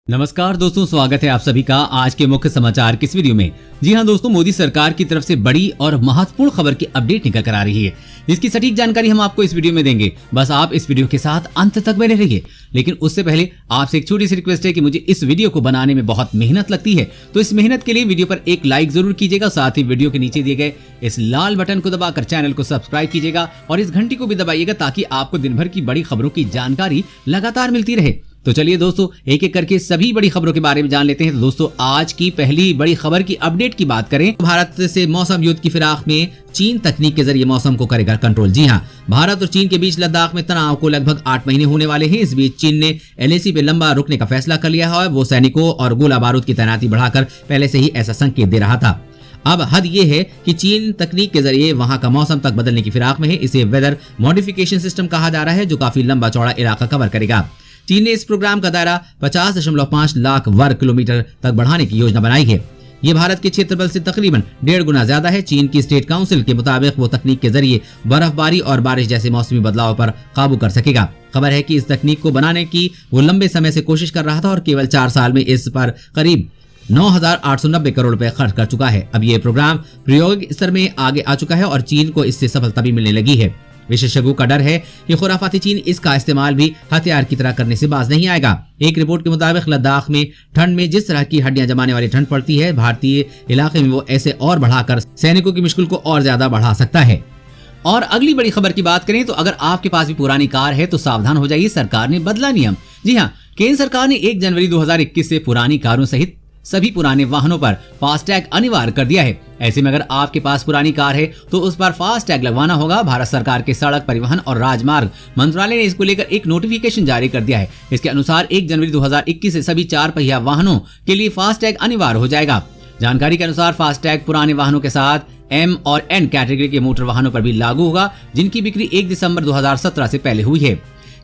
नमस्कार दोस्तों, स्वागत है आप सभी का आज के मुख्य समाचार की इस वीडियो में। जी हां दोस्तों, मोदी सरकार की तरफ से बड़ी और महत्वपूर्ण खबर की अपडेट निकल कर आ रही है, जिसकी सटीक जानकारी हम आपको इस वीडियो में देंगे। बस आप इस वीडियो के साथ अंत तक बने रहिए। लेकिन उससे पहले आपसे एक छोटी सी रिक्वेस्ट है कि मुझे इस वीडियो को बनाने में बहुत मेहनत लगती है, तो इस मेहनत के लिए वीडियो पर एक लाइक जरूर कीजिएगा। साथ ही वीडियो के नीचे दिए गए इस लाल बटन को दबाकर चैनल को सब्सक्राइब कीजिएगा और इस घंटी को भी दबाइएगा, ताकि आपको दिन भर की बड़ी खबरों की जानकारी लगातार मिलती रहे। तो चलिए दोस्तों, एक एक करके सभी बड़ी खबरों के बारे में जान लेते हैं। तो दोस्तों, आज की पहली बड़ी खबर की अपडेट की बात करें, भारत से मौसम युद्ध की फिराक में चीन तकनीक के जरिए मौसम को करेगा कंट्रोल। जी हां, भारत और चीन के बीच लद्दाख में तनाव को लगभग 8 महीने होने वाले हैं। इस बीच चीन ने LAC पे लंबा रुकने का फैसला कर लिया है। वो सैनिकों और गोला बारूद की तैनाती बढ़ाकर पहले से ही ऐसा संकेत दे रहा था। अब हद ये है कि चीन तकनीक के जरिए वहां का मौसम तक बदलने की फिराक में है। इसे वेदर मॉडिफिकेशन सिस्टम कहा जा रहा है, जो काफी लंबा चौड़ा इलाका कवर करेगा। चीन ने इस प्रोग्राम का दायरा 50.5 लाख वर्ग किलोमीटर तक बढ़ाने की योजना बनाई है। ये भारत के क्षेत्रफल से तकरीबन 1.5 गुना ज्यादा है। चीन की स्टेट काउंसिल के मुताबिक वो तकनीक के जरिए बर्फबारी और बारिश जैसे मौसमी बदलाव पर काबू कर सकेगा। खबर है कि इस तकनीक को बनाने की वो लंबे समय से कोशिश कर रहा था और केवल 4 साल में इस पर करीब 9,890 करोड़ रुपए खर्च कर चुका है। अब ये प्रोग्राम प्रायोगिक स्तर में आगे आ चुका है और चीन को इससे सफलता भी मिलने लगी है। विशेषज्ञों का डर है कि खुराफाती चीन इसका इस्तेमाल भी हथियार की तरह करने से बाज नहीं आएगा। एक रिपोर्ट के मुताबिक लद्दाख में ठंड में जिस तरह की हड्डियां जमाने वाली ठंड पड़ती है, भारतीय इलाके में वो ऐसे और बढ़ाकर सैनिकों की मुश्किल को और ज्यादा बढ़ा सकता है। और अगली बड़ी खबर की बात करें तो अगर आपके पास भी पुरानी कार है तो सावधान हो जाइए, सरकार ने बदला नियम। जी हाँ, केंद्र सरकार ने 1 जनवरी 2021 से पुरानी कारों सहित सभी पुराने वाहनों पर फास्टैग अनिवार्य कर दिया है। ऐसे में अगर आपके पास पुरानी कार है तो उस पर फास्टैग लगवाना होगा। भारत सरकार के सड़क परिवहन और राजमार्ग मंत्रालय ने इसको लेकर एक नोटिफिकेशन जारी कर दिया है। इसके अनुसार 1 जनवरी 2021 से सभी 4 पहिया वाहनों के लिए फास्टैग अनिवार्य हो जाएगा। जानकारी के अनुसार फास्टैग पुराने वाहनों के साथ M और N कैटेगरी के मोटर वाहनों पर भी लागू होगा, जिनकी बिक्री 1 दिसंबर 2017 से पहले हुई है।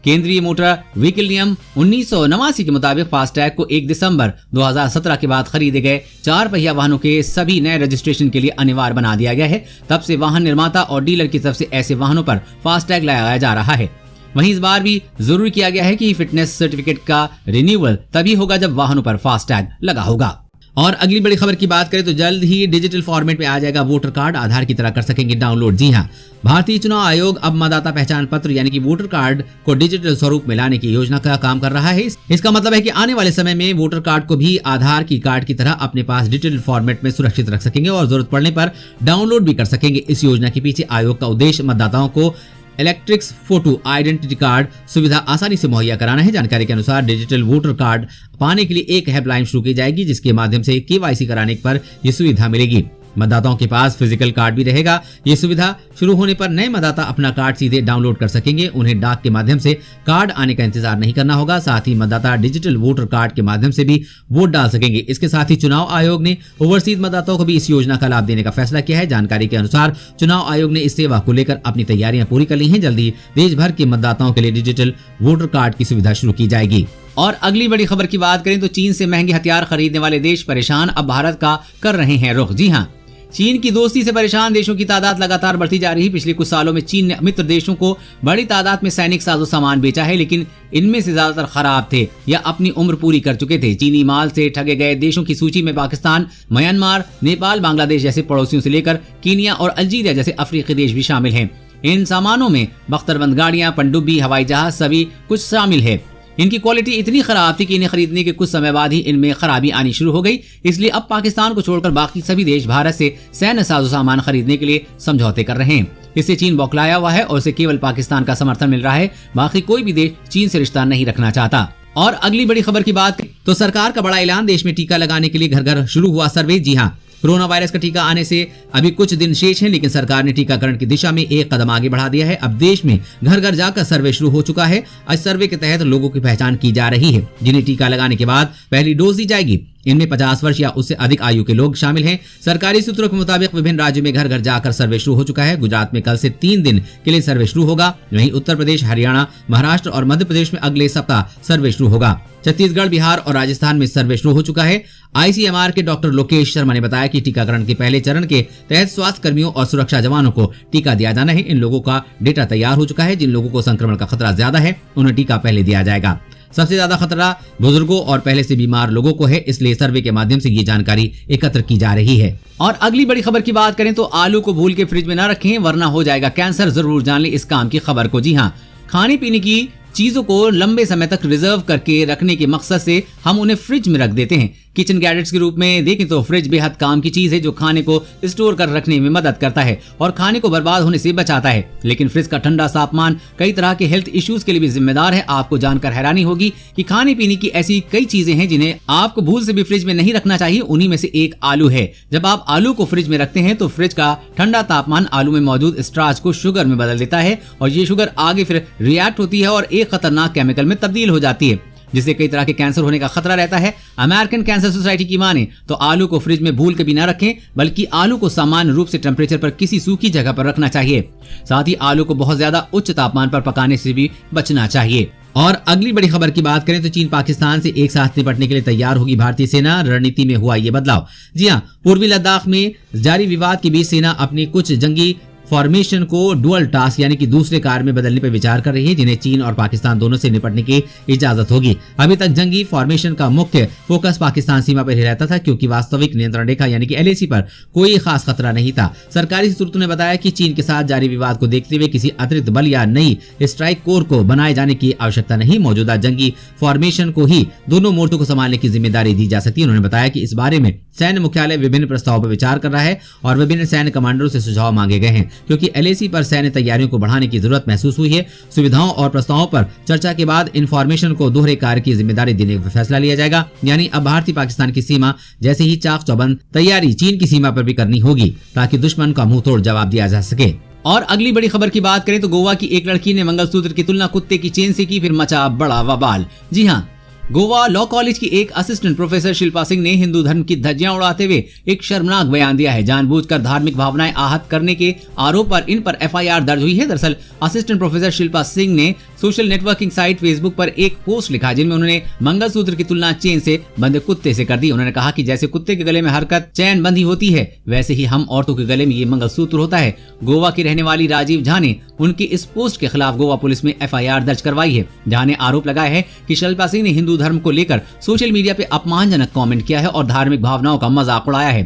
केंद्रीय मोटर व्हीकल नियम 1989 के मुताबिक फास्टैग को 1 दिसंबर 2017 के बाद खरीदे गए 4 पहिया वाहनों के सभी नए रजिस्ट्रेशन के लिए अनिवार्य बना दिया गया है। तब से वाहन निर्माता और डीलर की तरफ से ऐसे वाहनों पर फास्टैग लगाया जा रहा है। वहीं इस बार भी जरूरी किया गया है कि फिटनेस सर्टिफिकेट का रिन्यूअल तभी होगा जब वाहनों पर फास्टैग लगा होगा। और अगली बड़ी खबर की बात करें तो जल्द ही डिजिटल फॉर्मेट में आ जाएगा वोटर कार्ड, आधार की तरह कर सकेंगे डाउनलोड। जी हां, भारतीय चुनाव आयोग अब मतदाता पहचान पत्र यानी कि वोटर कार्ड को डिजिटल स्वरूप में लाने की योजना का काम कर रहा है। इसका मतलब है कि आने वाले समय में वोटर कार्ड को भी आधार की कार्ड की तरह अपने पास डिजिटल फॉर्मेट में सुरक्षित रख सकेंगे और जरूरत पड़ने पर डाउनलोड भी कर सकेंगे। इस योजना के पीछे आयोग का उद्देश्य मतदाताओं को इलेक्ट्रिक फोटो आइडेंटिटी कार्ड सुविधा आसानी से मुहैया कराना है। जानकारी के अनुसार डिजिटल वोटर कार्ड पाने के लिए एक हेल्पलाइन शुरू की जाएगी, जिसके माध्यम से KYC कराने पर यह सुविधा मिलेगी। मतदाताओं के पास फिजिकल कार्ड भी रहेगा। ये सुविधा शुरू होने पर नए मतदाता अपना कार्ड सीधे डाउनलोड कर सकेंगे। उन्हें डाक के माध्यम से कार्ड आने का इंतजार नहीं करना होगा। साथ ही मतदाता डिजिटल वोटर कार्ड के माध्यम से भी वोट डाल सकेंगे। इसके साथ ही चुनाव आयोग ने ओवरसीज मतदाताओं को भी इस योजना का लाभ देने का फैसला किया है। जानकारी के अनुसार चुनाव आयोग ने इस सेवा को लेकर अपनी तैयारियां पूरी कर ली हैं। जल्दी देश भर के मतदाताओं के लिए डिजिटल वोटर कार्ड की सुविधा शुरू की जाएगी। और अगली बड़ी खबर की बात करें तो चीन से महंगे हथियार खरीदने वाले देश परेशान, अब भारत का कर रहे हैं रुख। जी हाँ, चीन की दोस्ती से परेशान देशों की तादाद लगातार बढ़ती जा रही है। पिछले कुछ सालों में चीन ने मित्र देशों को बड़ी तादाद में सैनिक साजो सामान बेचा है, लेकिन इनमें से ज्यादातर खराब थे या अपनी उम्र पूरी कर चुके थे। चीनी माल से ठगे गए देशों की सूची में पाकिस्तान, म्यांमार, नेपाल, बांग्लादेश जैसे पड़ोसियों से लेकर कीनिया और अल्जीरिया जैसे अफ्रीकी देश भी शामिल हैं। इन सामानों में बख्तरबंद गाड़ियां, पनडुब्बी, हवाई जहाज सभी कुछ शामिल है। इनकी क्वालिटी इतनी खराब थी कि इन्हें खरीदने के कुछ समय बाद ही इनमें खराबी आनी शुरू हो गई। इसलिए अब पाकिस्तान को छोड़कर बाकी सभी देश भारत से सैन्य साजो सामान खरीदने के लिए समझौते कर रहे हैं। इससे चीन बौखलाया हुआ है और उसे केवल पाकिस्तान का समर्थन मिल रहा है। बाकी कोई भी देश चीन से रिश्ता नहीं रखना चाहता। और अगली बड़ी खबर की बात तो सरकार का बड़ा ऐलान, देश में टीका लगाने के लिए घर घर शुरू हुआ सर्वे। जी हाँ, कोरोना वायरस का टीका आने से अभी कुछ दिन शेष हैं, लेकिन सरकार ने टीकाकरण की दिशा में एक कदम आगे बढ़ा दिया है। अब देश में घर घर जाकर सर्वे शुरू हो चुका है। इस सर्वे के तहत लोगों की पहचान की जा रही है, जिन्हें टीका लगाने के बाद पहली डोज दी जाएगी। इनमें 50 वर्ष या उससे अधिक आयु के लोग शामिल हैं। सरकारी सूत्रों के मुताबिक विभिन्न राज्यों में घर घर जाकर सर्वे शुरू हो चुका है। गुजरात में कल से 3 दिन के लिए सर्वे शुरू होगा। वहीं उत्तर प्रदेश, हरियाणा, महाराष्ट्र और मध्य प्रदेश में अगले सप्ताह सर्वे शुरू होगा। छत्तीसगढ़, बिहार और राजस्थान में सर्वे शुरू हो चुका है। ICMR के डॉक्टर लोकेश शर्मा ने बताया कि टीकाकरण के पहले चरण के तहत स्वास्थ्य कर्मियों और सुरक्षा जवानों को टीका दिया जाना है। इन लोगों का डेटा तैयार हो चुका है। जिन लोगों को संक्रमण का खतरा ज्यादा है उन्हें टीका पहले दिया जाएगा। सबसे ज्यादा खतरा बुजुर्गों और पहले से बीमार लोगों को है, इसलिए सर्वे के माध्यम से ये जानकारी एकत्र की जा रही है। और अगली बड़ी खबर की बात करें तो आलू को भूल के फ्रिज में न रखें वरना हो जाएगा कैंसर। जरूर जान लें इस काम की खबर को। जी हाँ, खाने पीने की चीजों को लंबे समय तक रिजर्व करके रखने के मकसद से हम उन्हें फ्रिज में रख देते हैं। किचन गैजेट्स के रूप में देखें तो फ्रिज बेहद काम की चीज है जो खाने को स्टोर कर रखने में मदद करता है और खाने को बर्बाद होने से बचाता है। लेकिन फ्रिज का ठंडा तापमान कई तरह के हेल्थ इश्यूज के लिए भी जिम्मेदार है। आपको जानकर हैरानी होगी कि खाने पीने की ऐसी कई चीजें हैं जिन्हें आपको भूल से भी फ्रिज में नहीं रखना चाहिए। उन्हीं में से एक आलू है। जब आप आलू को फ्रिज में रखते हैं तो फ्रिज का ठंडा तापमान आलू में मौजूद स्टार्च को शुगर में बदल देता है और ये शुगर आगे फिर रिएक्ट होती है और एक खतरनाक केमिकल में तब्दील हो जाती है जिससे कई तरह के कैंसर होने का खतरा रहता है। अमेरिकन कैंसर सोसाइटी की माने तो आलू को फ्रिज में भूल के भी न रखें बल्कि आलू को सामान्य रूप से टेम्परेचर पर किसी सूखी जगह पर रखना चाहिए। साथ ही आलू को बहुत ज्यादा उच्च तापमान पर पकाने से भी बचना चाहिए। और अगली बड़ी खबर की बात करें तो चीन पाकिस्तान से एक साथ निपटने के लिए तैयार होगी भारतीय सेना। रणनीति में हुआ ये बदलाव। जी हाँ, पूर्वी लद्दाख में जारी विवाद के बीच सेना अपनी कुछ जंगी फॉर्मेशन को डुअल टास्क यानी कि दूसरे कार्य में बदलने पर विचार कर रही है जिन्हें चीन और पाकिस्तान दोनों से निपटने की इजाजत होगी। अभी तक जंगी फॉर्मेशन का मुख्य फोकस पाकिस्तान सीमा पर ही रहता था क्योंकि वास्तविक नियंत्रण रेखा यानी कि LAC पर कोई खास खतरा नहीं था। सरकारी सूत्रों ने बताया कि चीन के साथ जारी विवाद को देखते हुए किसी अतिरिक्त बल या नई स्ट्राइक कोर को बनाए जाने की आवश्यकता नहीं। मौजूदा जंगी फॉर्मेशन को ही दोनों मोर्चों को संभालने की जिम्मेदारी दी जा सकती है। उन्होंने बताया कि इस बारे में सैन्य मुख्यालय विभिन्न प्रस्तावों पर विचार कर रहा है और विभिन्न सैन्य कमांडरों से सुझाव मांगे गए हैं क्योंकि LAC पर सैन्य तैयारियों को बढ़ाने की जरूरत महसूस हुई है। सुविधाओं और प्रस्तावों पर चर्चा के बाद इन्फॉर्मेशन को दोहरे कार्य की जिम्मेदारी देने का फैसला लिया जाएगा। यानी अब भारतीय पाकिस्तान की सीमा जैसे ही चाक चौबंद तैयारी चीन की सीमा पर भी करनी होगी ताकि दुश्मन का मुंह तोड़ जवाब दिया जा सके। और अगली बड़ी खबर की बात करें तो गोवा की एक लड़की ने मंगलसूत्र की तुलना कुत्ते की चेन से की, फिर मचा बड़ा बवाल। जी हाँ, गोवा लॉ कॉलेज की एक असिस्टेंट प्रोफेसर शिल्पा सिंह ने हिंदू धर्म की धज्जियां उड़ाते हुए एक शर्मनाक बयान दिया है। जानबूझकर धार्मिक भावनाएं आहत करने के आरोप पर इन पर FIR दर्ज हुई है। दरअसल असिस्टेंट प्रोफेसर शिल्पा सिंह ने सोशल नेटवर्किंग साइट फेसबुक पर एक पोस्ट लिखा जिनमें उन्होंने मंगलसूत्र की तुलना चेन से बंधे कुत्ते से कर दी। उन्होंने कहा कि जैसे कुत्ते के गले में हरकत चैन बंधी होती है वैसे ही हम औरतों के गले में ये मंगलसूत्र होता है। गोवा की रहने वाली राजीव झा ने उनकी इस पोस्ट के खिलाफ गोवा पुलिस में FIR दर्ज करवाई है। झा ने आरोप लगाया है कि शिल्पा सिंह ने हिंदू धर्म को लेकर सोशल मीडिया पे अपमानजनक कमेंट किया है और धार्मिक भावनाओं का मजाक उड़ाया है।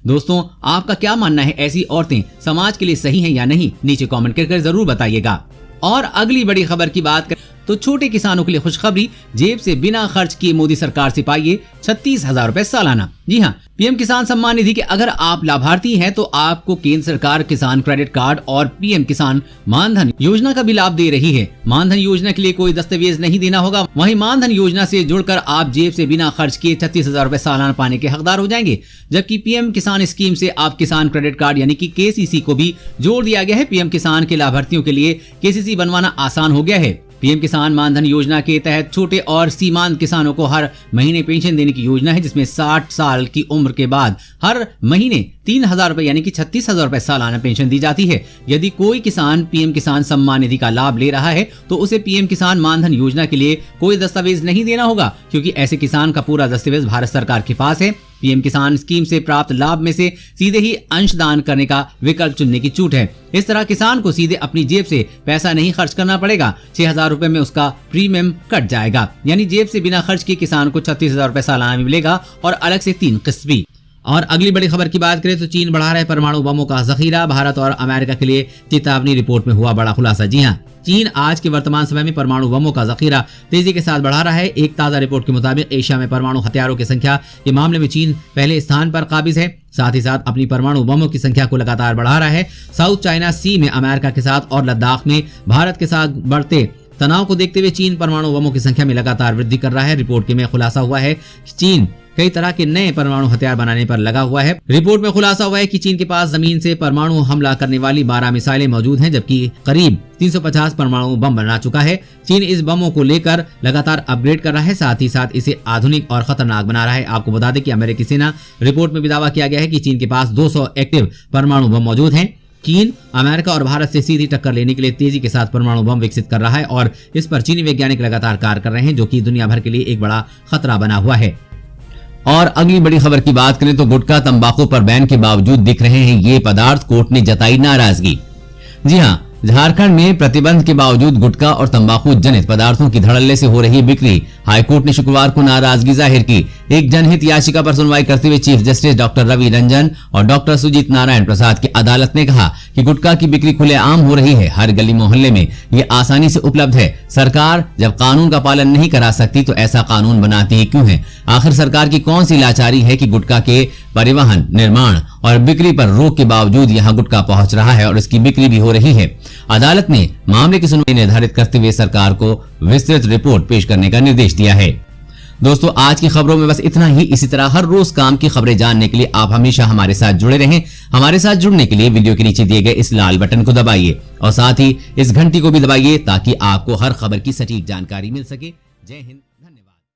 दोस्तों, आपका क्या मानना है? ऐसी औरतें समाज के लिए सही हैं या नहीं? नीचे कमेंट करके जरूर बताइएगा। और अगली बड़ी खबर की बात करें तो छोटे किसानों के लिए खुशखबरी, जेब से बिना खर्च किए मोदी सरकार से पाइए 36,000 रुपए सालाना। जी हाँ, PM किसान सम्मान निधि के अगर आप लाभार्थी हैं तो आपको केंद्र सरकार किसान क्रेडिट कार्ड और PM किसान मानधन योजना का भी लाभ दे रही है। मानधन योजना के लिए कोई दस्तावेज नहीं देना होगा। वहीं मानधन योजना से जुड़कर आप जेब से बिना खर्च किए 36,000 रुपए सालाना पाने के हकदार हो जाएंगे। जबकि PM किसान स्कीम से आप किसान क्रेडिट कार्ड यानी कि KCC को भी जोड़ दिया गया है। PM किसान के लाभार्थियों के लिए KCC बनवाना आसान हो गया है। PM किसान मानधन योजना के तहत छोटे और सीमांत किसानों को हर महीने पेंशन देने की योजना है जिसमें 60 साल की उम्र के बाद हर महीने 3,000 रुपए यानी कि 36,000 रुपए सालाना पेंशन दी जाती है। यदि कोई किसान PM किसान सम्मान निधि का लाभ ले रहा है तो उसे PM किसान मानधन योजना के लिए कोई दस्तावेज नहीं देना होगा क्योंकि ऐसे किसान का पूरा दस्तावेज भारत सरकार के पास है। PM किसान स्कीम से प्राप्त लाभ में से सीधे ही अंशदान करने का विकल्प चुनने की छूट है। इस तरह किसान को सीधे अपनी जेब से पैसा नहीं खर्च करना पड़ेगा। 6,000 रुपए में उसका प्रीमियम कट जाएगा। यानी जेब से बिना खर्च किए किसान को 36,000 रुपए सालाना मिलेगा और अलग से 3 किस्त भी। और अगली बड़ी खबर की बात करें तो चीन बढ़ा रहा है परमाणु बमों का जखीरा। भारत और अमेरिका के लिए चेतावनी, रिपोर्ट में हुआ बड़ा खुलासा। जी हाँ, चीन आज के वर्तमान समय में परमाणु बमों का जखीरा तेजी के साथ बढ़ा रहा है। एक ताजा रिपोर्ट के मुताबिक एशिया में परमाणु हथियारों की संख्या के मामले में चीन पहले स्थान पर काबिज है। साथ ही साथ अपनी परमाणु बमों की संख्या को लगातार बढ़ा रहा है। साउथ चाइना सी में अमेरिका के साथ और लद्दाख में भारत के साथ बढ़ते तनाव को देखते हुए चीन परमाणु बमों की संख्या में लगातार वृद्धि कर रहा है। रिपोर्ट में खुलासा हुआ है कि चीन कई तरह के नए परमाणु हथियार बनाने पर लगा हुआ है। रिपोर्ट में खुलासा हुआ है कि चीन के पास जमीन से परमाणु हमला करने वाली 12 मिसाइलें मौजूद हैं जबकि करीब 350 परमाणु बम बना चुका है। चीन इस बमों को लेकर लगातार अपग्रेड कर रहा है, साथ ही साथ इसे आधुनिक और खतरनाक बना रहा है। आपको बता दें कि अमेरिकी सेना रिपोर्ट में भी दावा किया गया है कि चीन के पास 200 एक्टिव परमाणु बम मौजूद हैं। चीन अमेरिका और भारत से सीधी टक्कर लेने के लिए तेजी के साथ परमाणु बम विकसित कर रहा है और इस पर चीनी वैज्ञानिक लगातार कार्य कर रहे हैं जो कि दुनिया भर के लिए एक बड़ा खतरा बना हुआ है। और अगली बड़ी खबर की बात करें तो गुटखा तंबाकू पर बैन के बावजूद दिख रहे हैं ये पदार्थ, कोर्ट ने जताई नाराजगी। जी हाँ, झारखंड में प्रतिबंध के बावजूद गुटखा और तंबाकू जनित पदार्थों की धड़ल्ले से हो रही बिक्री। हाईकोर्ट ने शुक्रवार को नाराजगी जाहिर की। एक जनहित याचिका पर सुनवाई करते हुए chief justice doctor Ravi Ranjan और डॉक्टर सुजीत नारायण प्रसाद की अदालत ने कहा कि गुटखा की बिक्री खुलेआम हो रही है। हर गली मोहल्ले में ये आसानी से उपलब्ध है। सरकार जब कानून का पालन नहीं करा सकती तो ऐसा कानून बनाती ही क्यों है? आखिर सरकार की कौन सी लाचारी है कि गुटखा के परिवहन, निर्माण और बिक्री पर रोक के बावजूद यहां गुटखा पहुंच रहा है और इसकी बिक्री भी हो रही है। अदालत ने मामले की सुनवाई निर्धारित करते हुए सरकार को विस्तृत रिपोर्ट पेश करने का निर्देश दिया है। दोस्तों, आज की खबरों में बस इतना ही। इसी तरह हर रोज काम की खबरें जानने के लिए आप हमेशा हमारे साथ जुड़े रहें। हमारे साथ जुड़ने के लिए वीडियो के नीचे दिए गए इस लाल बटन को दबाइए और साथ ही इस घंटी को भी दबाइए ताकि आपको हर खबर की सटीक जानकारी मिल सके। जय हिंद।